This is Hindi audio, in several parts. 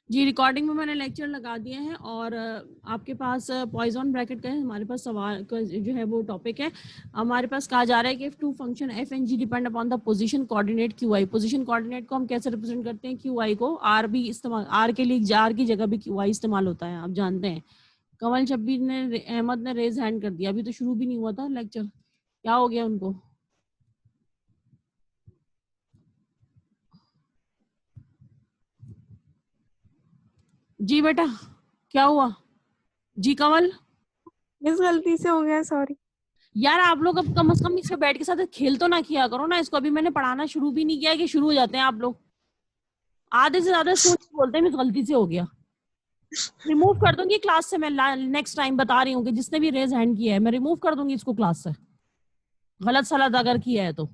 जी, रिकॉर्डिंग में मैंने लेक्चर लगा दिए हैं और आपके पास पॉइजन ब्रैकेट का है, हमारे पास सवाल का जो है वो टॉपिक है। हमारे पास कहा जा रहा है कि if two function f and g depend upon the position coordinate q i. Position coordinate को हम कैसे रिप्रेजेंट करते हैं? क्यू आई को आर भी इस्तेमाल, आर के लिए आर की जगह भी क्यू आई इस्तेमाल होता है, आप जानते हैं। कमल शब्बीर ने, अहमद ने रेज हैंड कर दिया, अभी तो शुरू भी नहीं हुआ था लेक्चर, क्या हो गया उनको? जी बेटा, क्या हुआ? जी कमल। मिस गलती से हो गया, सॉरी। यार आप लोग अब कम से कम इससे बैठ के साथ खेल तो ना किया करो ना, इसको अभी मैंने पढ़ाना शुरू भी नहीं किया है कि शुरू हो जाते हैं आप लोग। आधे से ज्यादा स्टूडेंट बोलते हैं मिस गलती से हो गया। रिमूव कर दूंगी क्लास से, मैं नेक्स्ट टाइम बता रही हूँ कि जिसने भी रेज हैंड किया है मैं रिमूव कर दूंगी इसको क्लास से, गलत सलत अगर किया है तो।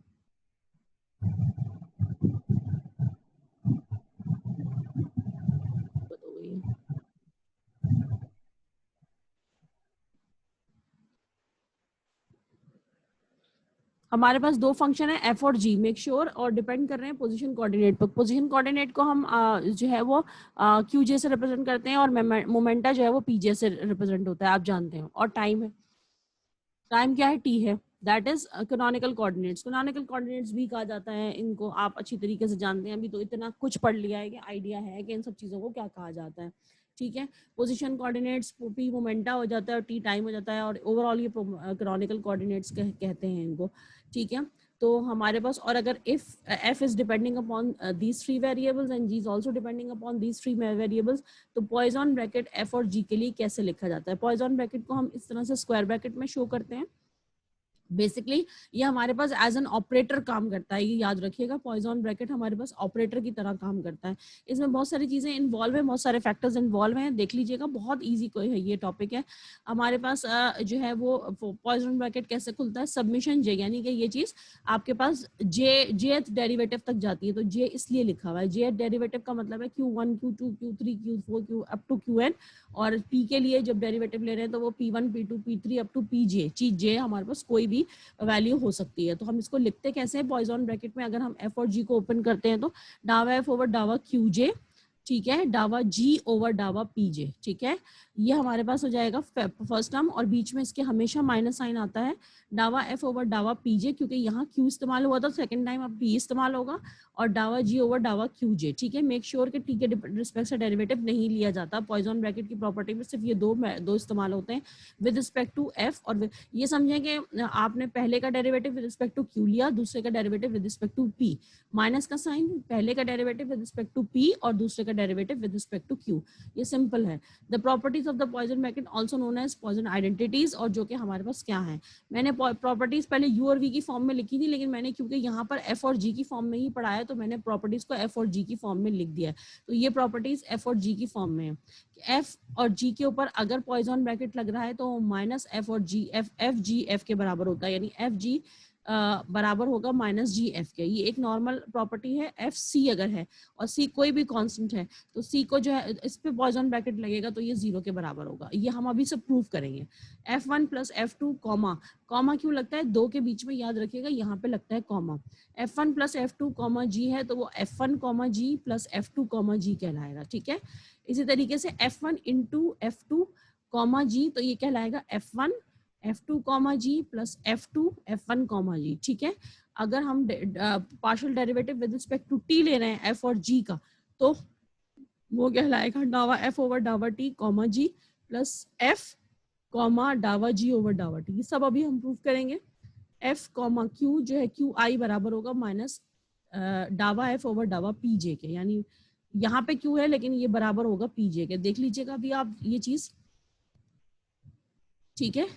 हमारे पास दो फंक्शन है एफ और जी, मेक श्योर, और डिपेंड कर रहे हैं पोजीशन कोऑर्डिनेट पर। पोजीशन कोऑर्डिनेट को हम जो है वो क्यू जे से रिप्रेजेंट करते हैं और मोमेंटा जो है वो पी जे से रिप्रेजेंट होता है, आप जानते हैं। और टाइम है, टाइम क्या है? टी है, that is canonical coordinates. Canonical coordinates भी कहा जाता है इनको, आप अच्छी तरीके से जानते हैं, अभी तो इतना कुछ पढ़ लिया है कि आइडिया है कि इन सब चीज़ों को क्या कहा जाता है। ठीक है, पोजीशन कोऑर्डिनेट्स पी मोमेंटा हो जाता है और टी टाइम हो जाता है, और ओवरऑल ये कैनोनिकल कोऑर्डिनेट्स कहते हैं इनको। ठीक है, तो हमारे पास, और अगर if F is depending upon these three variables and G is also depending upon these three variables, तो पॉइजन ब्रैकेट एफ और जी के लिए कैसे लिखा जाता है? पॉइजन ब्रैकेट को हम इस तरह से स्क्वायर ब्रैकेट में शो करते हैं। बेसिकली ये हमारे पास एज एन ऑपरेटर काम करता है, ये याद रखिएगा, पॉइजन ब्रैकेट हमारे पास ऑपरेटर की तरह काम करता है। इसमें बहुत सारी चीजें इन्वॉल्व है, बहुत सारे फैक्टर्स इन्वॉल्व हैं, देख लीजिएगा, बहुत इजी कोई है ये टॉपिक है। हमारे पास जो है वो पॉइजन ब्रैकेट कैसे खुलता है? सबमिशन जे, यानी कि ये चीज आपके पास जे डेरिवेटिव तक जाती है, तो जे इसलिए लिखा हुआ है। जे डेरिवेटिव का मतलब है Q1 Q2 Q3 Q4 Q up to Qn, और पी के लिए जब डेरिवेटिव ले रहे हैं तो वो P1 P2 P3 up to पीजे, चीज जे हमारे पास कोई भी वैल्यू हो सकती है। तो हम इसको लिखते कैसे हैं पॉइजन ब्रैकेट में? अगर हम एफ और जी को ओपन करते हैं तो डावा एफ ओवर डावा क्यू जे, ठीक है, डावा जी ओवर डावा पी जे, ठीक है, ये हमारे पास हो जाएगा फर्स्ट टर्म, और बीच में इसके हमेशा माइनस साइन आता है। डावा एफ ओवर डावा पी जे, क्योंकि यहाँ क्यू इस्तेमाल हुआ था, सेकंड टाइम अब पी इस्तेमाल होगा, और डावा जी ओवर डावा क्यू जे। ठीक है, मेक श्योर कि टी के रिस्पेक्ट से डेरिवेटिव नहीं लिया जाता। पॉइजन ब्रैकेट की प्रॉपर्टी में सिर्फ ये दो इस्तेमाल होते हैं, विद रिस्पेक्ट टू एफ, और ये समझें कि आपने पहले का derivative with respect to q लिया, दूसरे का derivative with respect to p, minus का साइन, पहले का derivative with respect to p और दूसरे का derivative with respect to q. ये सिंपल है। The properties of the Poisson bracket also known as Poisson identities, और जो कि हमारे पास क्या है, मैंने प्रॉपर्टीज पहले यू और वी की फॉर्म में लिखी थी, लेकिन मैंने क्योंकि यहाँ पर एफ और जी की फॉर्म में ही पढ़ाया, तो मैंने प्रॉपर्टीज को एफ और जी की फॉर्म में लिख दिया। तो ये प्रॉपर्टीज एफ और जी की फॉर्म में है। एफ और जी के ऊपर अगर पॉइजन ब्रैकेट लग रहा है तो माइनस एफ और जी, एफ जी एफ के बराबर होता है, यानी एफ जी बराबर होगा माइनस जी एफ के। ये एक नॉर्मल प्रॉपर्टी है। एफ सी अगर है और सी कोई भी कांस्टेंट है, तो सी को जो है इस पे पॉइजन ब्रैकेट लगेगा तो ये जीरो के बराबर होगा। ये हम अभी से प्रूव करेंगे। F1 plus F2 comma, comma क्यों लगता है? दो के बीच में, याद रखिएगा यहाँ पे लगता है comma. F1 plus F2 comma जी है, तो वो F1 comma g plus F2 comma जी कहलाएगा। ठीक है, इसी तरीके से F1 इंटू F2 कॉमा जी, तो ये कहलाएगा F1 F2 comma g plus F2 F1 comma g. ठीक है, अगर हम partial derivative with respect to t ले रहे हैं F और G का, तो वो कहलाएगा डावा F ओवर डावा T comma G plus F comma डावा G ओवर डावा T। ये सब अभी हम प्रूव करेंगे। F कॉमा Q जो है Qi बराबर होगा माइनस डावा F ओवर डावा PJ के, यानी यहाँ पे Q है लेकिन ये बराबर होगा PJ के। देख लीजिएगा अभी आप ये चीज, ठीक है।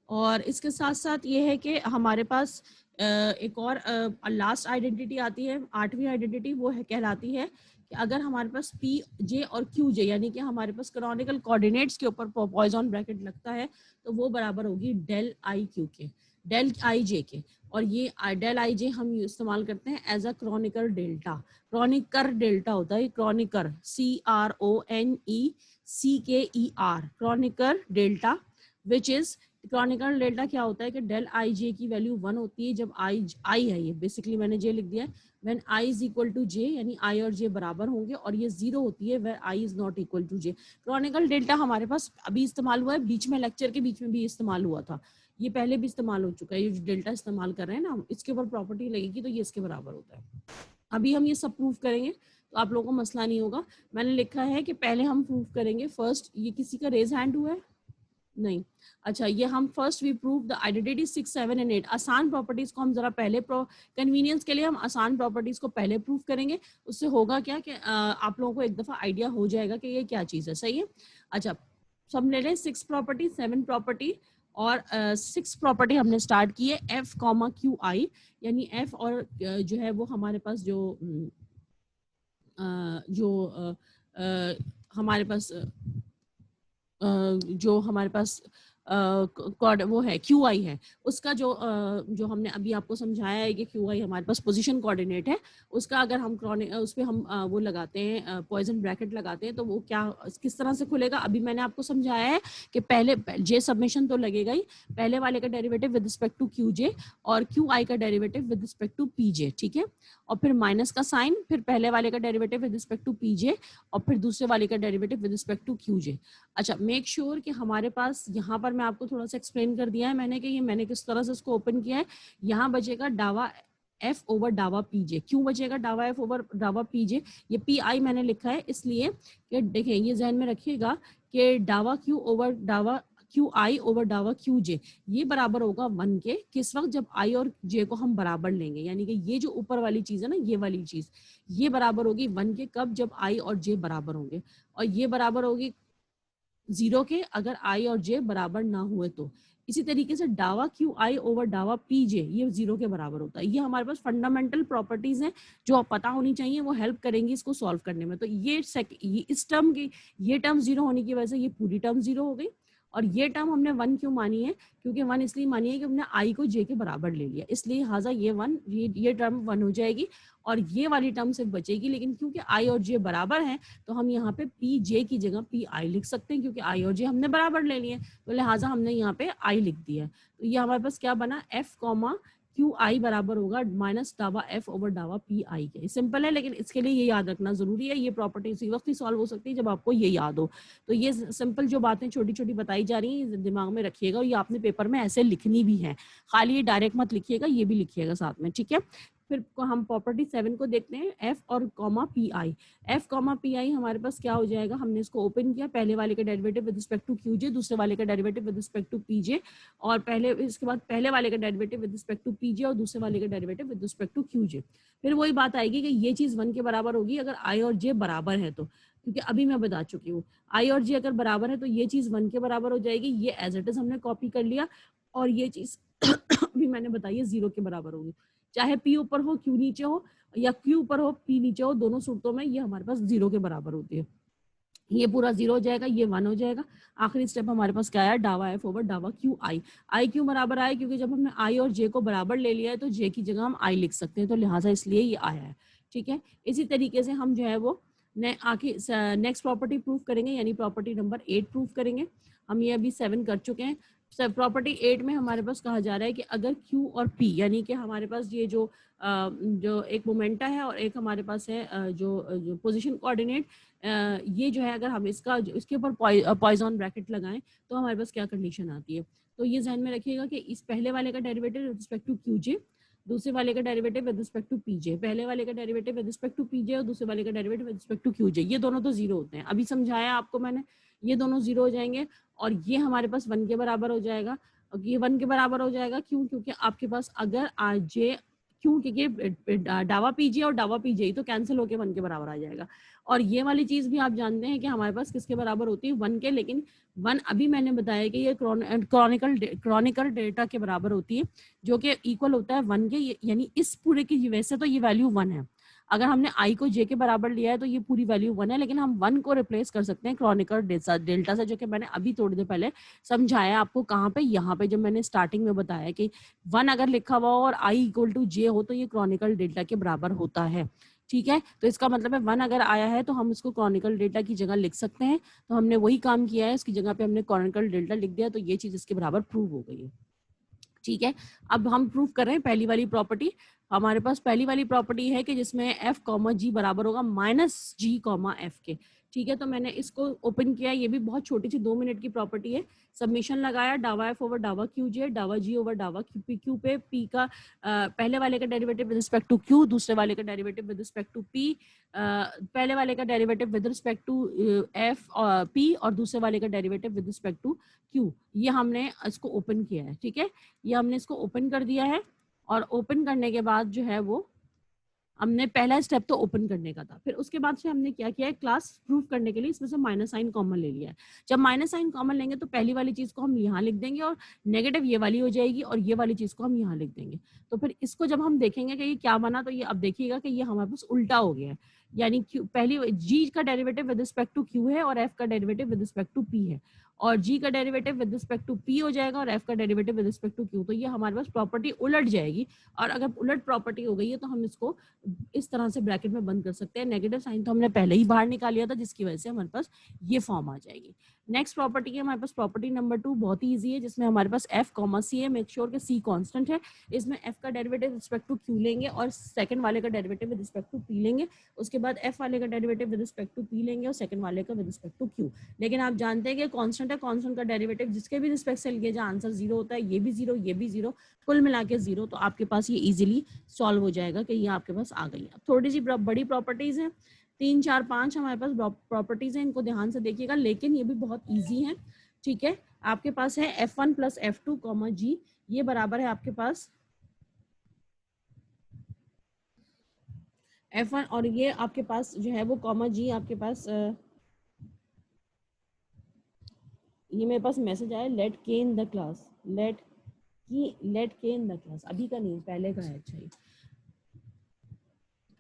और इसके साथ साथ ये है कि हमारे पास एक और लास्ट आइडेंटिटी आती है, आठवीं आइडेंटिटी, वो है कहलाती है कि अगर हमारे पास पी जे और क्यू जे, यानी कि हमारे पास कैनोनिकल कोऑर्डिनेट्स के ऊपर पॉइजन ब्रैकेट लगता है, तो वो बराबर होगी डेल आई क्यू के, डेल आई जे के। और ये डेल आई जे हम इस्तेमाल करते हैं as a Kronecker delta. Kronecker delta होता है, Kronecker CRONECKER, Kronecker delta, which is chronicle delta क्या होता है कि डेल आई जे की वैल्यू 1 होती है जब आई है, ये बेसिकली मैंने जे लिख दिया है, when I is equal to J, यानी आई और जे बराबर होंगे, और ये 0 होती है when I is not equal to j. Kronecker delta हमारे पास अभी इस्तेमाल हुआ है, बीच में लेक्चर के बीच में भी इस्तेमाल हुआ था, ये पहले भी इस्तेमाल हो चुका है। ये जो डेल्टा इस्तेमाल कर रहे हैं ना हम, इसके ऊपर प्रॉपर्टी लगेगी तो ये इसके बराबर होता है। अभी हम ये सब प्रूव करेंगे तो आप लोगों को मसला नहीं होगा। मैंने लिखा है कि पहले हम प्रूव करेंगे फर्स्ट, ये किसी का रेज हैंड हुआ है नहीं, अच्छा, ये हम first we prove the identity 6, 7 and 8। आसान प्रॉपर्टीज को हम जरा पहले, कन्वीनियंस के लिए हम आसान प्रॉपर्टीज को पहले प्रूव करेंगे। उससे होगा क्या कि आप लोगों को एक दफा आइडिया हो जाएगा कि ये क्या चीज है। सही है, अच्छा, सब ले लें 6 प्रॉपर्टी, 7 प्रॉपर्टी और 6 प्रॉपर्टी हमने स्टार्ट की है एफ कॉमा क्यू आई, यानी एफ और जो है वो हमारे पास हमारे पास जो हमारे पास वो है क्यू आई है, उसका जो हमने अभी आपको समझाया है कि क्यू आई हमारे पास पोजीशन कोऑर्डिनेट है, उसका अगर हम उस पर हम वो लगाते हैं, पॉइजन ब्रैकेट लगाते हैं, तो वो क्या किस तरह से खुलेगा अभी मैंने आपको समझाया है कि पहले जे सबमिशन तो लगेगा ही, पहले वाले का derivative with respect to Q J और क्यू आई का derivative with respect to P J, ठीक है, और फिर माइनस का साइन, फिर पहले वाले का derivative with respect to P J और फिर दूसरे वाले का derivative with respect to Q J. अच्छा, मेक श्योर कि हमारे पास यहाँ पर मैं आपको थोड़ा सा एक्सप्लेन कर दिया है मैंने कि ये मैंने किस तरह से इसको ओपन किया है। यहाँ बचेगा डावा एफ ओवर डावा पीजे। क्यों बचेगा डावा एफ ओवर डावा पीजे? ये पी आई मैंने लिखा है इसलिए कि देखें, ये ध्यान में रखिएगा कि डावा क्यू ओवर डावा क्यू आई ओवर डावा क्यू जे ये बराबर होगा 1 के। किस वक्त? जब आई और जे को हम बराबर लेंगे, यानी कि ये जो ऊपर वाली चीज है ना, ये वाली चीज ये बराबर होगी 1 के। कब? जब आई और जे बराबर होंगे, और ये बराबर होगी 0 के अगर आई और जे बराबर ना हुए तो। इसी तरीके से डावा क्यू आई ओवर डावा पी जे ये 0 के बराबर होता है। ये हमारे पास फंडामेंटल प्रॉपर्टीज हैं जो आप पता होनी चाहिए, वो हेल्प करेंगी इसको सॉल्व करने में। तो ये इस टर्म की ये टर्म 0 होने की वजह से ये पूरी टर्म 0 हो गई, और ये टर्म हमने 1 क्यों मानी है? क्योंकि 1 इसलिए मानी है कि हमने आई को जे के बराबर ले लिया, इसलिए हाजा ये 1 ये टर्म 1 हो जाएगी और ये वाली टर्म सिर्फ बचेगी। लेकिन क्योंकि आई और जे बराबर हैं तो हम यहाँ पे पी जे की जगह पी आई लिख सकते हैं, क्योंकि आई और जे हमने बराबर ले लिए, तो लिहाजा हमने यहाँ पे आई लिख दिया है। तो ये हमारे पास क्या बना? एफ कॉमा क्यू आई बराबर होगा माइनस डावा एफ ओवर डावा पी आई के। सिंपल है, लेकिन इसके लिए ये याद रखना जरूरी है। ये प्रॉपर्टी उसी वक्त ही सॉल्व हो सकती है जब आपको ये याद हो। तो ये सिंपल जो बातें छोटी छोटी बताई जा रही हैं दिमाग में रखिएगा, और ये आपने पेपर में ऐसे लिखनी भी है, खाली ये डायरेक्ट मत लिखिएगा, ये भी लिखिएगा साथ में, ठीक है। फिर हम प्रॉपर्टी 7 को देखते हैं, एफ और comma P I. F comma P I हमारे पास क्या हो जाएगा? हमने इसको ओपन किया, पहले वाले का derivative with respect to Q J, दूसरे वाले का derivative with respect to P J, और इसके बाद पहले वाले का derivative with respect to P J और दूसरे वाले का derivative with respect to Q J. फिर वही बात आएगी कि ये चीज 1 के बराबर होगी अगर आई और जे बराबर है तो, क्योंकि अभी मैं बता चुकी हूँ आई और जे अगर बराबर है तो ये चीज 1 के बराबर हो जाएगी। ये एज इट इज हमने कॉपी कर लिया, और ये चीज अभी मैंने बताई है 0 के बराबर होगी। चाहे पी ऊपर हो क्यू नीचे हो, या क्यू ऊपर हो पी नीचे हो, दोनों सूरतों में ये हमारे पास 0 के बराबर होती है। ये पूरा 0 हो जाएगा, ये 1 हो जाएगा। आखिरी स्टेप हमारे पास क्या है? डावा एफ ओवर डावा क्यू आई। आई क्यों बराबर आया? क्योंकि जब हमने आई और जे को बराबर ले लिया है तो जे की जगह हम आई लिख सकते हैं, तो लिहाजा इसलिए ये आया है, ठीक है। इसी तरीके से हम जो है वो नेक्स्ट प्रॉपर्टी प्रूफ करेंगे, यानी प्रॉपर्टी नंबर 8 प्रूफ करेंगे। हम ये अभी 7 कर चुके हैं। प्रॉपर्टी 8 में हमारे पास कहा जा रहा है कि अगर Q और P, यानी कि हमारे पास ये जो एक मोमेंटा है और एक हमारे पास है जो पोजीशन कोऑर्डिनेट, ये जो है अगर हम इसके ऊपर पॉइजन ब्रैकेट लगाएं तो हमारे पास क्या कंडीशन आती है। तो ये ध्यान में रखिएगा कि इस पहले वाले का derivative with respect to Q J, दूसरे वाले का derivative with respect to P J, पहले वाले का डेरिवेटिव विद रिस्पेक्ट टू पीजे और दूसरे वाले का derivative with respect to Q J, ये दोनों तो 0 होते हैं। अभी समझाया आपको मैंने, ये दोनों 0 हो जाएंगे और ये हमारे पास 1 के बराबर हो जाएगा। ये 1 के बराबर हो जाएगा क्यों? क्योंकि आपके पास अगर जे क्यों, क्योंकि डावा पीजे और डावा पीजे तो कैंसिल होकर 1 के बराबर आ जाएगा। और ये वाली चीज भी आप जानते हैं कि हमारे पास किसके बराबर होती है? 1 के। लेकिन 1 अभी मैंने बताया कि ये क्रॉनिकल डेटा के बराबर होती है, जो कि इक्वल होता है 1 के, यानी इस पूरे की वैसे तो ये वैल्यू 1 है। अगर हमने आई को जे के बराबर लिया है तो ये पूरी वैल्यू 1 है, लेकिन हम 1 को रिप्लेस कर सकते हैं क्रॉनिकल डेल्टा से, जो कि मैंने अभी थोड़ी देर पहले समझाया आपको। कहाँ पे? यहाँ पे जब मैंने स्टार्टिंग में बताया कि 1 अगर लिखा हुआ हो और आई इक्वल टू जे हो तो ये क्रॉनिकल डेल्टा के बराबर होता है। ठीक है, तो इसका मतलब है 1 अगर आया है तो हम इसको क्रॉनिकल डेल्टा की जगह लिख सकते हैं। तो हमने वही काम किया है, इसकी जगह पे हमने क्रॉनिकल डेल्टा लिख दिया, तो ये चीज इसके बराबर प्रूव हो गई है। ठीक है, अब हम प्रूव कर रहे हैं पहली वाली प्रॉपर्टी। हमारे पास पहली वाली प्रॉपर्टी है कि जिसमें एफ कॉमा जी बराबर होगा माइनस जी कॉमा एफ के। ठीक है, तो मैंने इसको ओपन किया, ये भी बहुत छोटी सी 2 मिनट की प्रॉपर्टी है। सबमिशन लगाया, डावा एफ ओवर डावा क्यू जे, डावा जी ओवर डावा क्यू पे पी का पहले वाले का derivative with respect to q, दूसरे वाले का derivative with respect to p, पहले वाले का derivative with respect to f p और दूसरे वाले का derivative with respect to q. ये हमने इसको ओपन किया है। ठीक है, ये हमने इसको ओपन कर दिया है, और ओपन करने के बाद जो है वो हमने पहला स्टेप तो ओपन करने का था। फिर उसके बाद से हमने क्या किया है, क्लास प्रूव करने के लिए इसमें से माइनस साइन कॉमन ले लिया है। जब माइनस साइन कॉमन लेंगे तो पहली वाली चीज को हम यहाँ लिख देंगे और नेगेटिव ये वाली हो जाएगी, और ये वाली चीज को हम यहाँ लिख देंगे। तो फिर इसको जब हम देखेंगे कि ये क्या बना, तो ये अब देखिएगा कि ये हमारे पास उल्टा हो गया है। यानी क्यू पहली जी का derivative with respect to Q है और एफ का derivative with respect to P है, और जी का derivative with respect to P हो जाएगा और एफ का derivative with respect to Q. तो ये हमारे पास प्रॉपर्टी उलट जाएगी, और अगर उलट प्रॉपर्टी हो गई है तो हम इसको इस तरह से ब्रैकेट में बंद कर सकते हैं। नेगेटिव साइन तो हमने पहले ही बाहर निकाल लिया था, जिसकी वजह से हमारे पास ये फॉर्म आ जाएगी। नेक्स्ट प्रॉपर्टी है हमारे पास प्रॉपर्टी नंबर 2, बहुत ही ईजी है, जिसमें हमारे पास एफ कॉमा सी है। मेक श्योर कि सी कांस्टेंट है। इसमें एफ का derivative with respect to q लेंगे और सेकंड वाले का derivative with respect to p लेंगे। उसके बाद एफ वाले का derivative with respect to p लेंगे और सेकंड वाले का विद रिस्पेक्ट टू क्यू। लेकिन आप जानते हैं कि कांस्टेंट है, कांस्टेंट का डेरिवेटिव जिसके भी रिस्पेक्ट से लिए जहाँ आंसर 0 होता है, ये भी 0, ये भी 0, कुल मिला के 0। तो आपके पास ये इजीली सॉल्व हो जाएगा कि ये आपके पास आ गई है। अब थोड़ी सी बड़ी प्रॉपर्टीज हैं, 3, 4, 5 हमारे पास प्रॉपर्टीज हैं, इनको ध्यान से देखिएगा, लेकिन ये भी बहुत ईजी है। ठीक है, आपके पास है F1 प्लस F2 कॉमा जी, ये बराबर है आपके पास F1, और ये आपके पास जो है वो कॉमा जी आपके पास ये मेरे पास मैसेज आया, लेट के इन द क्लास, लेट के इन द क्लास, अभी का नहीं पहले का है। अच्छा,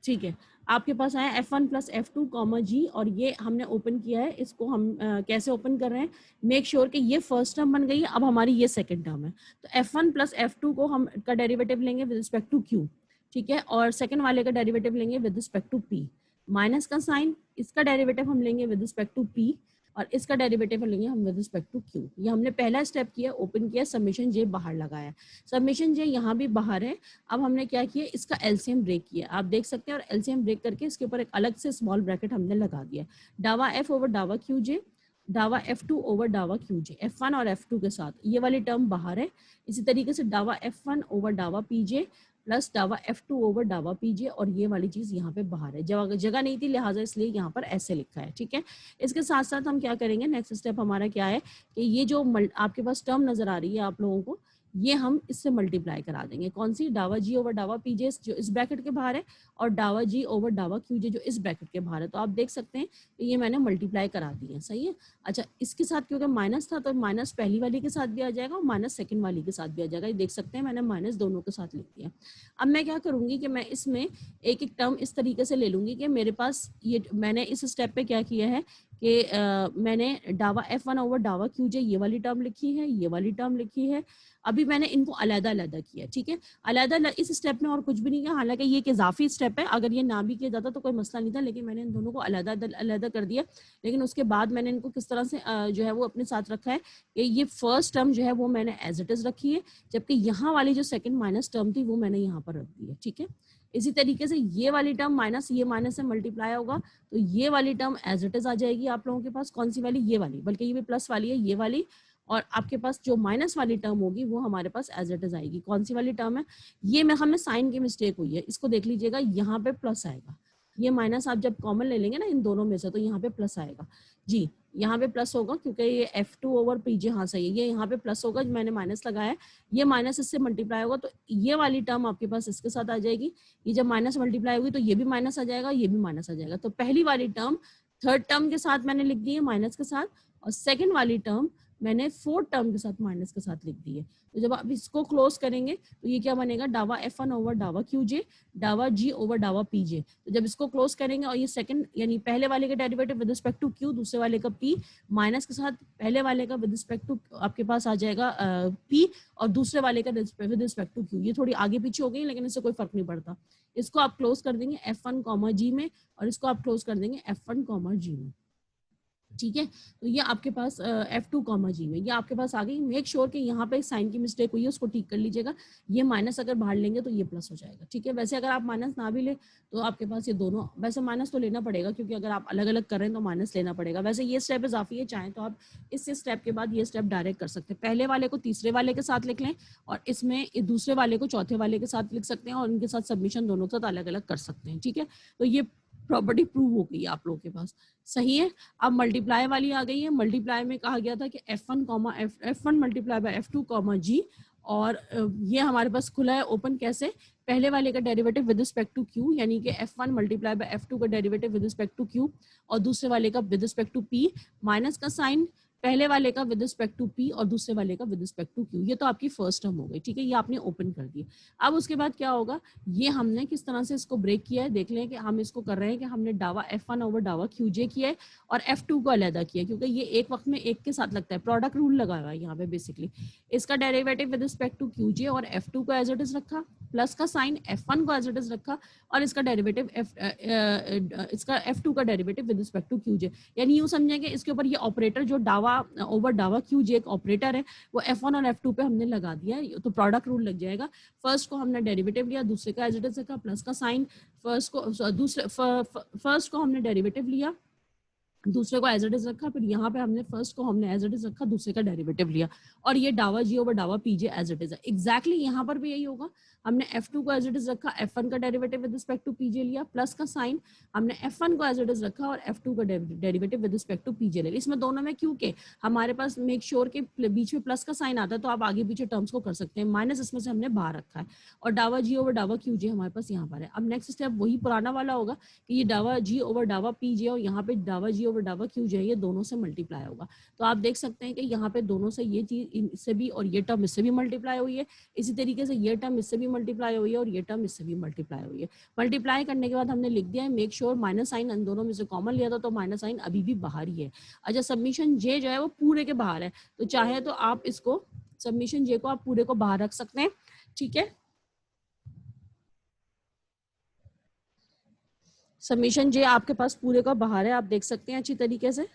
ठीक है, आपके पास आया F1 plus F2 comma G, और ये हमने ओपन किया है। इसको हम कैसे ओपन कर रहे हैं, मेक श्योर कि ये फर्स्ट टर्म बन गई है, अब हमारी ये सेकंड टर्म है। तो F1 प्लस F2 को हम का डेरिवेटिव लेंगे विद रिस्पेक्ट टू Q, ठीक है, और सेकंड वाले का डेरिवेटिव लेंगे with respect to P। Minus का साइन, इसका डेरिवेटिव हम लेंगे विद रिस्पेक्ट टू P, और इसका डेरिवेटिव लेंगे हम विद रिस्पेक्ट टू Q। ये हमने पहला स्टेप किया, ओपन किया, सबमिशन जे बाहर लगाया, सबमिशन जे यहाँ भी बाहर है। अब हमने क्या किया, इसका एलसीएम ब्रेक किया, आप देख सकते हैं, और एलसीएम ब्रेक करके इसके ऊपर एक अलग से स्मॉल ब्रैकेट हमने लगा दिया। डावा एफ ओवर डावा क्यू जे, डावा F2 ओवर डावा क्यू जे, F1 और F2 के साथ ये वाली टर्म बाहर है। इसी तरीके से डावा F1 ओवर डावा पीजे प्लस डावा F2 ओवर डावा पीजे, और ये वाली चीज यहाँ पे बाहर है, जगह नहीं थी लिहाजा इसलिए यहाँ पर ऐसे लिखा है। ठीक है, इसके साथ साथ हम क्या करेंगे, नेक्स्ट स्टेप हमारा क्या है कि ये जो आपके पास टर्म नजर आ रही है आप लोगों को, ये हम इससे मल्टीप्लाई करा देंगे। कौन सी, डावा जी ओवर डावा पीजे जो इस ब्रैकेट के बाहर है, और डावा जी ओवर डावा क्यूजे जो इस ब्रैकेट के बाहर है। तो आप देख सकते हैं कि ये मैंने मल्टीप्लाई करा दी है, सही है। अच्छा, इसके साथ क्योंकि माइनस था तो माइनस पहली वाली के साथ भी आ जाएगा और माइनस सेकंड वाली के साथ भी आ जाएगा। ये देख सकते हैं मैंने माइनस दोनों के साथ लिख दिया। अब मैं क्या करूंगी कि मैं इसमें एक एक टर्म इस तरीके से ले लूंगी कि मेरे पास ये, मैंने इस स्टेप पे क्या किया है कि मैंने डावा F1 ओवर डावा क्यूजे ये वाली टर्म लिखी है, ये वाली टर्म लिखी है। अभी मैंने इनको अलग-अलग किया, ठीक है, अलग-अलग इस स्टेप में और कुछ भी नहीं किया। हालांकि ये एक इजाफी स्टेप है, अगर ये ना भी किया जाता तो कोई मसला नहीं था, लेकिन मैंने इन दोनों को अलग कर दिया। लेकिन उसके बाद मैंने इनको किस तरह से जो है वो अपने साथ रखा है कि ये फर्स्ट टर्म जो है वो मैंने एज इट इज रखी है, जबकि यहाँ वाली जो सेकंड माइनस टर्म थी वो मैंने यहाँ पर रख दी है। ठीक है, इसी तरीके से ये वाली टर्म माइनस ये माइनस से मल्टीप्लाई होगा तो ये वाली टर्म एज इट इज आ जाएगी आप लोगों के पास। कौन सी वाली, ये वाली, बल्कि ये भी प्लस वाली है, ये वाली, और आपके पास जो माइनस वाली टर्म होगी वो हमारे पास एज इट इज आएगी। कौन सी वाली टर्म है, ये में हमें साइन की मिस्टेक हुई है, इसको देख लीजिएगा, यहाँ पे प्लस आएगा। ये माइनस आप जब कॉमन ले लेंगे ना इन दोनों में से, तो यहाँ पे प्लस आएगा जी, यहाँ पे प्लस होगा क्योंकि ये F2 ओवर पीजे, हाँ सही है, ये यहाँ पे प्लस होगा, मैंने माइनस लगाया, ये माइनस इससे मल्टीप्लाई होगा तो ये वाली टर्म आपके पास इसके साथ आ जाएगी। ये जब माइनस मल्टीप्लाई होगी तो ये भी माइनस आ जाएगा, ये भी माइनस आ जाएगा। तो पहली वाली टर्म थर्ड टर्म के साथ मैंने लिख दी है माइनस के साथ, और सेकेंड वाली टर्म मैंने फोर्थ टर्म के साथ माइनस के साथ लिख दी है। तो जब आप इसको क्लोज करेंगे तो ये क्या बनेगा, डावा F1 ओवर डावा क्यूजे, डावा जी ओवर डावा पीजे। तो जब इसको क्लोज करेंगे और ये सेकंड यानी पहले वाले का derivative with respect to q, दूसरे वाले का पी, माइनस के साथ पहले वाले का विद रिस्पेक्ट टू आपके पास आ जाएगा पी, और दूसरे वाले का विद रिस्पेक्ट टू क्यू। ये थोड़ी आगे पीछे हो गई लेकिन इससे कोई फर्क नहीं पड़ता। इसको आप क्लोज कर देंगे F1 कॉमा जी में और इसको आप क्लोज कर देंगे F1 कॉमा जी में। ठीक है, तो ये आपके पास F2 कॉमा जी में ये आपके पास आ गई। मेक श्योर कि यहाँ पे साइन की मिस्टेक हुई है उसको ठीक कर लीजिएगा। ये माइनस अगर बाहर लेंगे तो ये प्लस हो जाएगा। ठीक है, वैसे अगर आप माइनस ना भी ले तो आपके पास ये दोनों, वैसे माइनस तो लेना पड़ेगा क्योंकि अगर आप अलग अलग कर रहे हैं तो माइनस लेना पड़ेगा। वैसे ये स्टेप इजाफी है, चाहें तो आप इस स्टेप के बाद ये स्टेप डायरेक्ट कर सकते हैं। पहले वाले को तीसरे वाले के साथ लिख लें और इसमें दूसरे वाले को चौथे वाले के साथ लिख सकते हैं और उनके साथ सबमिशन दोनों के साथ अलग अलग कर सकते हैं। ठीक है, तो ये प्रॉपर्टी प्रूव हो गई आप लोगों के पास। सही है, अब मल्टीप्लाई वाली आ गई है। मल्टीप्लाई में कहा गया था कि F1 comma F1 multiply by F2 comma G, और ये हमारे पास खुला है ओपन। कैसे? पहले वाले का derivative with respect to Q, यानी कि F1 मल्टीप्लाई बाय F2 का derivative with respect to Q और दूसरे वाले का with respect to P, minus का साइन पहले वाले का विद रिस्पेक्ट टू P और दूसरे वाले का विद रिस्पेक्ट टू Q। ये तो आपकी फर्स्ट टर्म हो गई। ठीक है, ये आपने ओपन कर दी। अब उसके बाद क्या होगा, ये हमने किस तरह से इसको ब्रेक किया है देख लें कि हम इसको कर रहे हैं कि हमने डावा F1 ओवर डावा QJ किया है और F2 को अलहदा किया है क्योंकि ये एक वक्त में एक के साथ लगता है। प्रोडक्ट रूल लगा हुआ है यहाँ पे बेसिकली। इसका derivative with respect to QJ और F2 को एज इट इज रखा, प्लस का साइन F1 को एज इट इज रखा और इसका डेरिवेटिव इसका F2 का derivative with respect to QJ। यानी यूं समझेंगे इसके ऊपर ये ऑपरेटर जो डावा ओवर डावा QJ एक ऑपरेटर है वो F1 और F2 पे हमने लगा दिया है, तो प्रोडक्ट रूल लग जाएगा। फर्स्ट को हमने डेरिवेटिव लिया, दूसरे का एज इट इज रखा, प्लस का साइन। फर्स्ट को हमने डेरिवेटिव लिया, दूसरे को एज इट इज रखा, फिर यहाँ पे हमने फर्स्ट को हमने एज इट इज रखा, दूसरे का डेरिवेटिव लिया और ये डावा जी ओवर डावा पीजे एज इट इज है। एग्जैक्टली यहाँ पर भी यही होगा। हमने F2 को एज इट इज रखा, F1 का डेरिवेटिव विद रिस्पेक्ट टू पीजे लिया, प्लस का साइन हमने F1 को एज इट इज रखा और F2 का डेरिवेटिव विद रिस्पेक्ट टू पीजे ले लिया। इसमें दोनों में क्योंकि हमारे पास मेक श्योर के बीच में प्लस का साइन आता है तो आप आगे पीछे टर्म्स को कर सकते हैं। माइनस इसमें से हमने बाहर रखा है और डावा जी ओवर डावा QJ हमारे पास यहाँ पर है। अब नेक्स्ट स्टेप वही पुराना वाला होगा कि ये डावा जी ओवर डावा पीजे और यहाँ पे डावा जी ओवर डावा QJ ये दोनों से मल्टीप्लाई होगा। तो आप देख सकते हैं कि यहाँ पे दोनों से ये चीज इससे भी और ये टर्म इससे भी मल्टीप्लाई हुई है, इसी तरीके से ये टर्म इससे भी मल्टीप्लाई हुई है और ये टर्म इससे भी मल्टीप्लाई हुई है। मल्टीप्लाई करने के बाद हमने लिख दिया है मेक श्योर माइनस साइन इन दोनों में से कॉमन लिया था तो माइनस साइन अभी भी बाहर ही है। अच्छा, सबमिशन जे जो है वो पूरे के बाहर है, तो चाहे तो आप इसको सबमिशन जे को आप पूरे को बाहर रख सकते हैं। ठीक है, सबमिशन जे आपके पास पूरे का बाहर है, आप देख सकते हैं अच्छी तरीके से।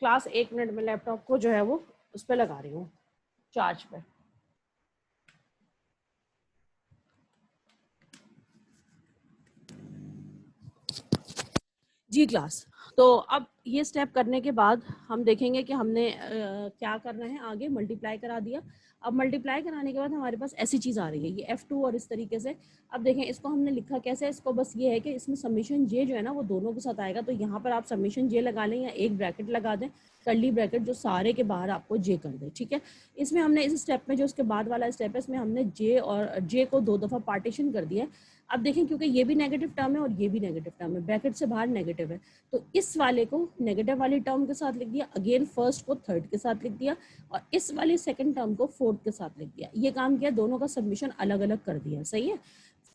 क्लास 1 मिनट में लैपटॉप को जो है वो उस पर लगा रही हूँ, चार्ज पे। जी क्लास, तो अब ये स्टेप करने के बाद हम देखेंगे कि हमने क्या करना है आगे। मल्टीप्लाई करा दिया, अब मल्टीप्लाई कराने के बाद हमारे पास ऐसी चीज आ रही है ये F2 और इस तरीके से। अब देखें इसको हमने लिखा कैसे, इसको बस ये है कि इसमें सबमिशन जे जो है ना वो दोनों के साथ आएगा, तो यहाँ पर आप सबमिशन जे लगा लें या एक ब्रैकेट लगा दें, कर्ली ब्रैकेट जो सारे के बाहर आपको जे कर दे। ठीक है, इसमें हमने इस स्टेप में जो इसके बाद वाला स्टेप है इसमें हमने जे और जे को 2 दफा पार्टीशन कर दिया है। अब देखें क्योंकि ये भी नेगेटिव टर्म है और ये भी नेगेटिव टर्म है, ब्रैकेट से बाहर नेगेटिव है, तो इस वाले को नेगेटिव वाली टर्म के साथ लिख दिया, अगेन फर्स्ट को थर्ड के साथ लिख दिया और इस वाली सेकंड टर्म को फोर्थ के साथ लिख दिया। ये काम किया, दोनों का सबमिशन अलग अलग कर दिया। सही है,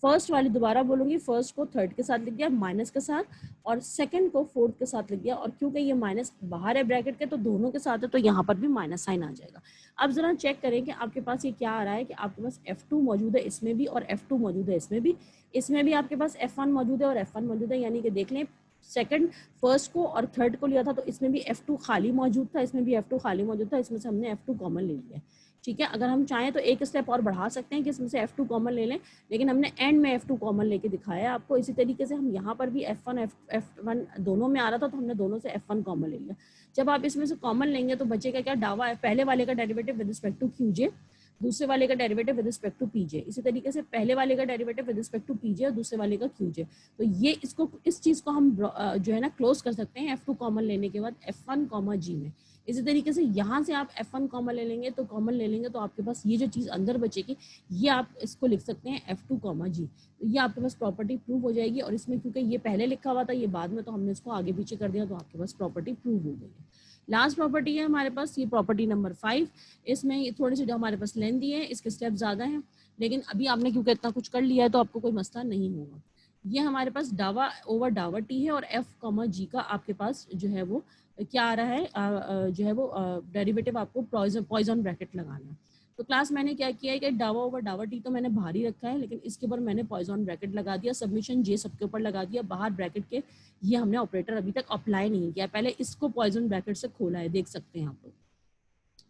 फर्स्ट वाली दोबारा बोलूंगी, फर्स्ट को थर्ड के साथ लिख दिया माइनस के साथ और सेकंड को फोर्थ के साथ लिख दिया, और क्योंकि ये माइनस बाहर है ब्रैकेट के तो दोनों के साथ है तो यहाँ पर भी माइनस साइन आ जाएगा। अब जरा चेक करें कि आपके पास ये क्या आ रहा है कि आपके पास F2 मौजूद है इसमें भी और F2 मौजूद है इसमें भी आपके पास F1 मौजूद है और F1 मौजूद है, यानी कि देख लें सेकंड फर्स्ट को और थर्ड को लिया था तो इसमें भी F2 खाली मौजूद था, इसमें भी F2 खाली मौजूद था, इसमें से हमने F2 कॉमन ले लिया। ठीक है, अगर हम चाहें तो एक स्टेप और बढ़ा सकते हैं कि इसमें से F2 कॉमन ले लें, लेकिन हमने एंड में F2 कॉमन लेके दिखाया है आपको। इसी तरीके से हम यहाँ पर भी F1 दोनों में आ रहा था तो हमने दोनों से F1 कॉमन ले लिया। जब आप इसमें से कॉमन लेंगे तो बचेगा क्या, डावा पहले वाले का derivative with respect to QJ, दूसरे वाले का derivative with respect to p j, इसी तरीके से पहले वाले का डेरिवेटिव विद रिस्पेक्ट टू पीजे और दूसरे वाले का QJ। तो ये इसको इस चीज को हम जो है ना क्लोज कर सकते हैं F2 कॉमन लेने के बाद F1 कॉमा जी में। इसी तरीके से यहाँ से आप F1 कॉमन ले लेंगे तो आपके पास ये जो चीज अंदर बचेगी ये आप इसको लिख सकते हैं F2 कॉमा जी। तो ये आपके पास प्रॉपर्टी प्रूव हो जाएगी, और इसमें क्योंकि ये पहले लिखा हुआ था ये बाद में, तो हमने इसको आगे पीछे कर दिया तो आपके पास प्रॉपर्टी प्रूव हो गई है। लास्ट प्रॉपर्टी है हमारे पास ये प्रॉपर्टी नंबर 5। इसमें ये थोड़ी सी जो हमारे पास लेंथ दी है, इसके स्टेप ज़्यादा हैं, लेकिन अभी आपने क्योंकि इतना कुछ कर लिया है तो आपको कोई मसला नहीं होगा। ये हमारे पास डावा ओवर डावा टी है और एफ कॉमा जी का आपके पास जो है वो क्या आ रहा है, जो है वो डेरिवेटिव आपको पॉइजन ब्रैकेट लगाना है। तो क्लास मैंने क्या किया है कि डावा ओवर डावा टी तो मैंने बाहर ही रखा है, लेकिन इसके ऊपर मैंने पॉइजन ब्रैकेट लगा दिया, सबमिशन जे सबके ऊपर लगा दिया, बाहर ब्रैकेट के ये हमने ऑपरेटर अभी तक अप्लाई नहीं किया, पहले इसको पॉइजन ब्रैकेट से खोला है, देख सकते हैं आप लोग।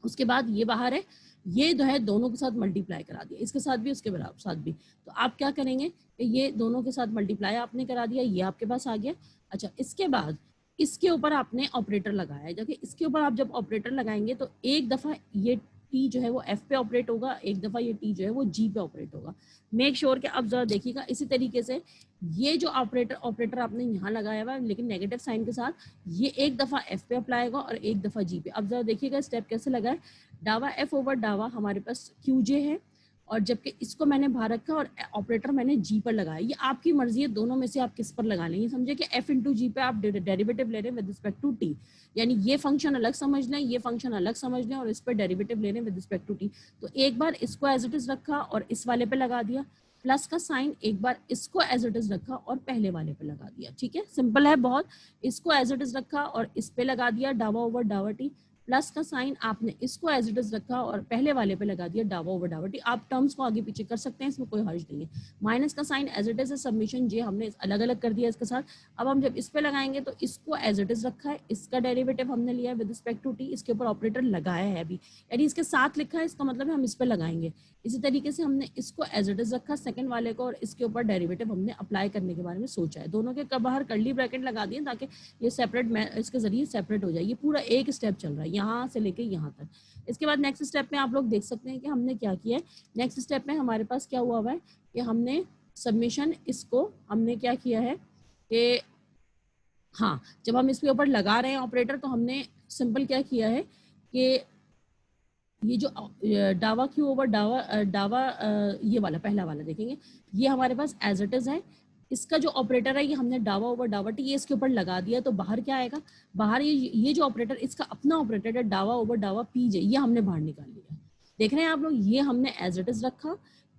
उसके बाद ये बाहर है, ये जो है दोनों के साथ मल्टीप्लाई करा दिया, इसके साथ भी उसके बराबर साथ भी। तो आप क्या करेंगे कि ये दोनों के साथ मल्टीप्लाई आपने करा दिया, ये आपके पास आ गया। अच्छा, इसके बाद इसके ऊपर आपने ऑपरेटर लगाया है। देखिए इसके ऊपर आप जब ऑपरेटर लगाएंगे तो एक दफ़ा ये टी जो है वो एफ पे ऑपरेट होगा, एक दफ़ा ये टी जो है वो जी पे ऑपरेट होगा। मेक श्योर कि अब जरा देखिएगा इसी तरीके से ये जो ऑपरेटर आपने यहाँ लगाया हुआ है लेकिन नेगेटिव साइन के साथ, ये एक दफ़ा एफ पे अप्लाई होगा और एक दफ़ा जी पे। अब जरा देखिएगा स्टेप कैसे लगा है। डावा एफ ओवर डावा हमारे पास क्यू जे है, और जबकि इसको मैंने बाहर रखा और ऑपरेटर मैंने जी पर लगाया। ये आपकी मर्जी है, दोनों में से आप किस पर लगा लेंगे। समझे कि एफ इंटू जी पे आप डेरिवेटिव ले रहे हैं विद रिस्पेक्ट टू टी, यानी ये फंक्शन अलग समझ लें, ये फंक्शन अलग समझ लें और इस पर डेरिवेटिव ले रहे हैं विद रिस्पेक्ट टू टी। तो एक बार इसको एज इट इज रखा और इस वाले पे लगा दिया, प्लस का साइन एक बार इसको एज इट इज रखा और पहले वाले पे लगा दिया। ठीक है, सिंपल है बहुत। इसको एज इट इज रखा और इस पे लगा दिया डावा ओवर डावा टी, प्लस का साइन आपने इसको एज इट इज रखा और पहले वाले पे लगा दिया डावा ओवर डावा टी। आप टर्म्स को आगे पीछे कर सकते हैं, इसमें कोई हर्ज नहीं है। माइनस का साइन एज इट इज है, सबमिशन जे हमने अलग अलग कर दिया इसके साथ। अब हम जब इस पे लगाएंगे तो इसको एज इट इज रखा है, इसका डेरिवेटिव हमने लिया है विद रिस्पेक्ट टू टी, इसके ऊपर ऑपरेटर लगाया है अभी, यानी इसके साथ लिखा है, इसका मतलब है हम इस पे लगाएंगे। इसी तरीके से हमने इसको एज इट इज रखा सेकंड वाले को, और इसके ऊपर डेरिवेटिव हमने अप्लाई करने के बारे में सोचा है। दोनों के बाहर कर्ली ब्रैकेट लगा दिए ताकि ये सेपरेट इसके जरिए सेपरेट हो जाए। ये पूरा एक स्टेप चल रहा है यहाँ से लेके यहाँ तक। इसके बाद नेक्स्ट स्टेप में आप लोग देख सकते हैं कि हमने क्या किया है। नेक्स्ट स्टेप में हमारे पास क्या हुआ है कि हमने सबमिशन इसको हमने क्या किया है कि हाँ, जब हम इसके ऊपर लगा रहे हैं ऑपरेटर तो हमने सिंपल क्या किया है कि ये जो डावा क्यू ओवर डावा ये वाला पहला वाला देखेंगे, ये हमारे पास एज इट इज है। इसका जो ऑपरेटर है ये हमने डावा ओवर डावा टी ये इसके ऊपर लगा दिया, तो बाहर क्या आएगा, बाहर ये जो ऑपरेटर इसका अपना ऑपरेटर है डावा ओवर डावा पी जे, ये हमने बाहर निकाल लिया। देख रहे हैं आप लोग, ये हमने एज इट इज रखा,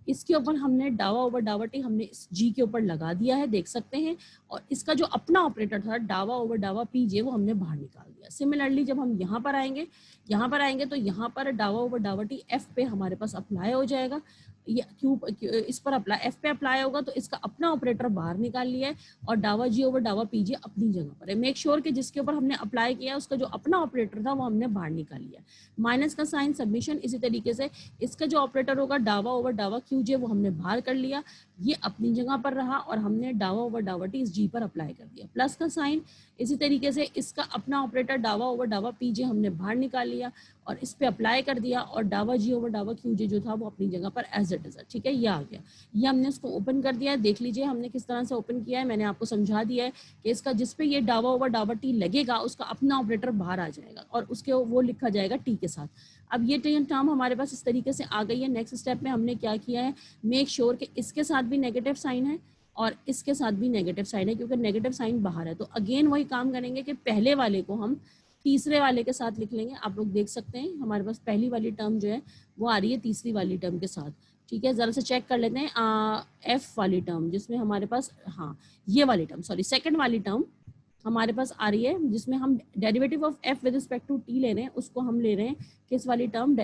इसके ऊपर हमने डावा ओवर डावा टी हमने इस जी के ऊपर लगा दिया है, देख सकते हैं। और इसका जो अपना ऑपरेटर था डावा ओवर डावा पी जे वो हमने बाहर निकाल दिया। सिमिलरली जब हम यहाँ पर आएंगे तो यहाँ पर डावा ओवर डावा टी एफ पे हमारे पास अप्लाई हो जाएगा, ये क्यू इस पर अप्लाई एफ पे अप्लाई होगा, तो इसका अपना ऑपरेटर बाहर निकाल लिया है और डावा जी ओवर डावा पी जे अपनी जगह पर है। मेक श्योर कि जिसके ऊपर हमने अप्लाई किया उसका जो अपना ऑपरेटर था वो हमने बाहर निकाल लिया। माइनस का साइन सबमिशन, इसी तरीके से इसका जो ऑपरेटर होगा डावा ओवर डावा क्यू जे वो हमने बाहर कर लिया, ये अपनी जगह पर रहा और हमने डावा ओवर डावा टी इस जी पर अप्लाई कर दिया। प्लस का साइन, इसी तरीके से इसका अपना ऑपरेटर डावा ओवर डावा पी जे हमने बाहर निकाल लिया और इस पे अप्लाई कर दिया और डावा जी ओवर डावा क्यू जे जो था वो अपनी जगह पर एज इट इज है। ठीक है, ये आ गया। ये हमने इसको ओपन कर दिया है, देख लीजिए हमने किस तरह से ओपन किया है। मैंने आपको समझा दिया है कि इसका जिस पे ये डावा ओवर डावा टी लगेगा उसका अपना ऑपरेटर बाहर आ जाएगा और उसके वो लिखा जाएगा टी के साथ। अब ये टर्म हमारे पास इस तरीके से आ गई है। नेक्स्ट स्टेप में हमने क्या किया है, मेक श्योर कि इसके साथ भी नेगेटिव साइन है और इसके साथ भी नेगेटिव साइन है, क्योंकि नेगेटिव साइन बाहर है। तो अगेन वही काम करेंगे कि पहले वाले को हम तीसरे वाले के साथ लिख लेंगे। आप लोग देख सकते हैं हमारे पास पहली वाली टर्म जो है वो आ रही है तीसरी वाली टर्म के साथ। ठीक है, जरा से चेक कर लेते हैं एफ वाली टर्म जिसमें हमारे पास, हाँ ये वाली टर्म, सॉरी सेकंड वाली टर्म हमारे पास आ रही है जिसमें हम derivative of f with respect to t ले रहे हैं, उसको हम ले रहे हैं किस वाली टर्म,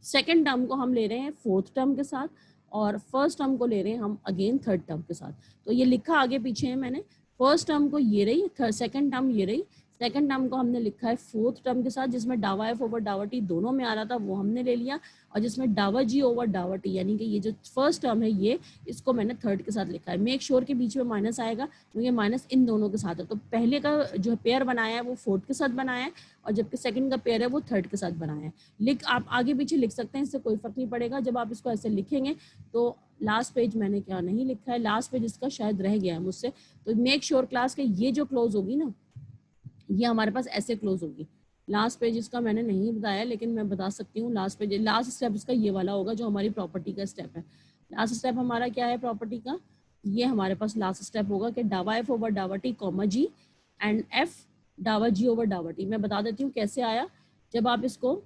सेकंड टर्म को हम ले रहे हैं फोर्थ टर्म के साथ और फर्स्ट टर्म को ले रहे हैं हम अगेन थर्ड टर्म के साथ। तो ये लिखा आगे पीछे है मैंने, फर्स्ट टर्म को ये रही, सेकंड टर्म ये रही, सेकंड टर्म को हमने लिखा है फोर्थ टर्म के साथ, जिसमें डावा एफ ओवर डावा टी दोनों में आ रहा था वो हमने ले लिया, और जिसमें डावा जी ओवर डावा टी यानी कि ये जो फर्स्ट टर्म है ये, इसको मैंने थर्ड के साथ लिखा है। मेक श्योर के बीच में माइनस आएगा क्योंकि माइनस इन दोनों के साथ है। तो पहले का जो पेयर बनाया है वो फोर्थ के साथ बनाया है और जबकि सेकंड का पेयर है वो थर्ड के साथ बनाया है। आप आगे पीछे लिख सकते हैं, इससे कोई फर्क नहीं पड़ेगा। जब आप इसको ऐसे लिखेंगे तो लास्ट पेज मैंने क्या नहीं लिखा है, लास्ट पेज इसका शायद रह गया है मुझसे, तो मेक श्योर क्लास के ये जो क्लोज होगी ना ये हमारे पास ऐसे क्लोज होगी। लास्ट पेज इसका मैंने नहीं बताया लेकिन मैं बता सकती हूँ, लास्ट पेज लास्ट स्टेप इसका ये वाला होगा जो हमारी प्रॉपर्टी का स्टेप है। लास्ट स्टेप हमारा क्या है प्रॉपर्टी का, ये हमारे पास लास्ट स्टेप होगा कि डावा एफ ओवर डावा t comma g and f डावा जी ओवर डावा टी। मैं बता देती हूँ कैसे आया। जब आप इसको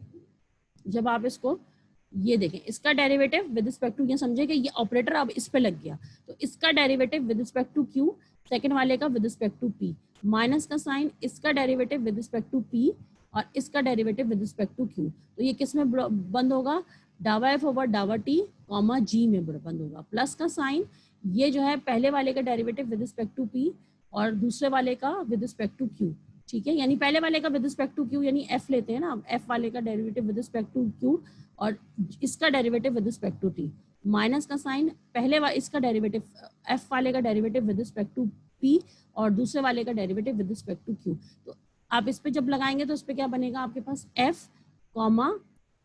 ये देखें, इसका डेरिवेटिव विद रिस्पेक्ट टू, ये समझे कि ये ऑपरेटर अब इस पे लग गया, तो इसका derivative with respect to q, second वाले का with respect to p, minus का साइन, इसका derivative with respect to p और इसका derivative with respect to Q. तो ये किस में बंद होगा? डावा एफ ओवर डावा टी कॉमा जी में बंद होगा। प्लस का साइन, ये जो है पहले वाले का derivative with respect to p और दूसरे वाले का विद रिस्पेक्ट टू क्यू, ठीक है। यानी पहले वाले का विद रिस्पेक्ट टू क्यू, यानी एफ लेते हैं ना, एफ वाले का derivative with respect to q और इसका derivative with respect to t. Minus का साइन, पहले इसका डेरिवेटिव, एफ वाले का derivative with respect to p और दूसरे वाले का derivative with respect to Q. तो आप इस पे जब लगाएंगे तो इस पे क्या बनेगा आपके पास? एफ कॉमा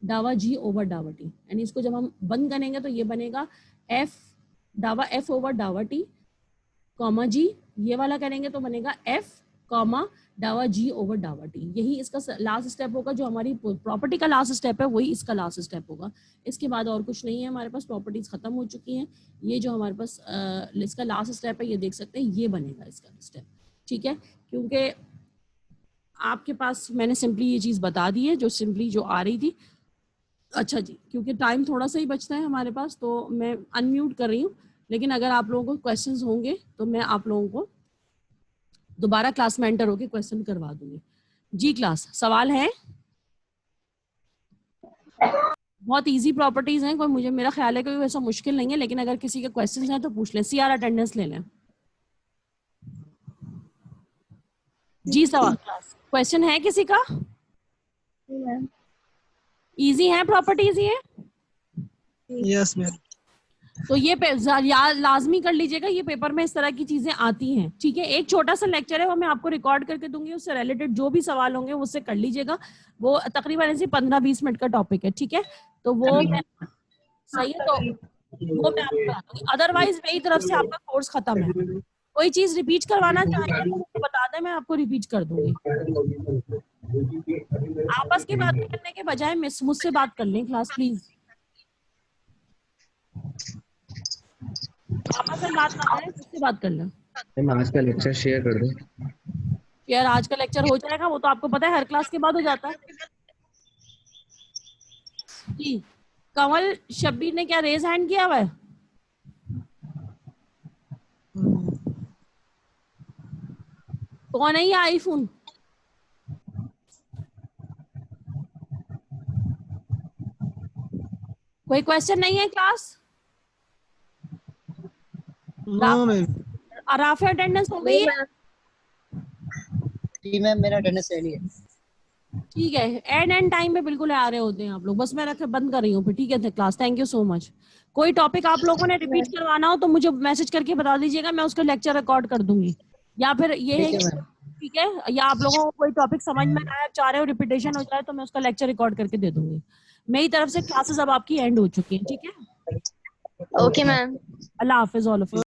डावा जी ओवर डावा टी। यानी इसको जब हम बंद करेंगे तो ये बनेगा एफ, डावा एफ ओवर डावा टी कॉमा जी, ये वाला करेंगे तो बनेगा एफ कॉमा डावा जी ओवर डावा टी। यही इसका लास्ट स्टेप होगा, जो हमारी प्रॉपर्टी का लास्ट स्टेप है वही इसका लास्ट स्टेप होगा। इसके बाद और कुछ नहीं है हमारे पास, प्रॉपर्टीज खत्म हो चुकी हैं। ये जो हमारे पास इसका लास्ट स्टेप है, ये देख सकते हैं, ये बनेगा इसका स्टेप, ठीक है। क्योंकि आपके पास मैंने सिंपली ये चीज बता दी है जो सिंपली जो आ रही थी। अच्छा जी, क्योंकि टाइम थोड़ा सा ही बचता है हमारे पास तो मैं अनम्यूट कर रही हूँ, लेकिन अगर आप लोगों को क्वेश्चंस होंगे तो मैं आप लोगों को दोबारा क्लास में एंटर होकर क्वेश्चन करवा दूंगी। जी क्लास, सवाल है? बहुत इजी प्रॉपर्टीज हैं, कोई मुझे मेरा ख्याल है कोई वैसा मुश्किल नहीं है, लेकिन अगर किसी के क्वेश्चंस हैं तो पूछ लें। सीआर अटेंडेंस ले लें। जी सवाल क्लास, क्वेश्चन है किसी का? इजी है प्रॉपर्टीज ये? Yes ma'am. तो ये लाजमी कर लीजिएगा, ये पेपर में इस तरह की चीजें आती हैं, ठीक है। एक छोटा सा लेक्चर है वो मैं आपको रिकॉर्ड करके दूंगी, उससे रिलेटेड जो भी सवाल होंगे उससे कर लीजिएगा। वो तकरीबन ऐसे 15-20 मिनट का टॉपिक है, ठीक है। तो वो सही है, तो वो मैं आपको बता दूंगी। अदरवाइज मेरी तरफ से आपका कोर्स खत्म है। कोई चीज रिपीट करवाना चाहेंगे तो मुझे बता दें, मैं आपको रिपीट कर दूंगी। आपस की बातें करने के बजाय मुझसे बात कर लें क्लास, प्लीज। आपस में बात ना करें, मुझसे बात कर लें। आज का लेक्चर शेयर कर दो यार, आज का लेक्चर हो जाएगा, वो तो आपको पता है हर क्लास के बाद हो जाता है जी। कंवल शब्बीर ने क्या रेज हैंड किया हुआ है? कौन है ये आईफोन? कोई क्वेश्चन नहीं है क्लास? राफे अटेंडेंस हो गई है? जी मैम, मेरा अटेंडेंस ले लिया। ठीक है, एंड टाइम पे बिल्कुल आ रहे होते हैं आप लोग, बस मैं रखे बंद कर रही हूँ फिर, ठीक है class. Thank you so much. कोई टॉपिक आप लोगों ने रिपीट करवाना हो तो मुझे मैसेज करके बता दीजिएगा, मैं उसका लेक्चर रिकॉर्ड कर दूंगी। या फिर ये है, ठीक है, या आप लोगों को कोई टॉपिक समझ में आया, चाह रहे हो रिपीटेशन हो जाए, तो मैं उसका लेक्चर रिकॉर्ड करके दे दूंगी। मेरी तरफ से क्लासेस अब आपकी एंड हो चुकी है, ठीक है। Okay ma'am. Allah Hafiz all of you.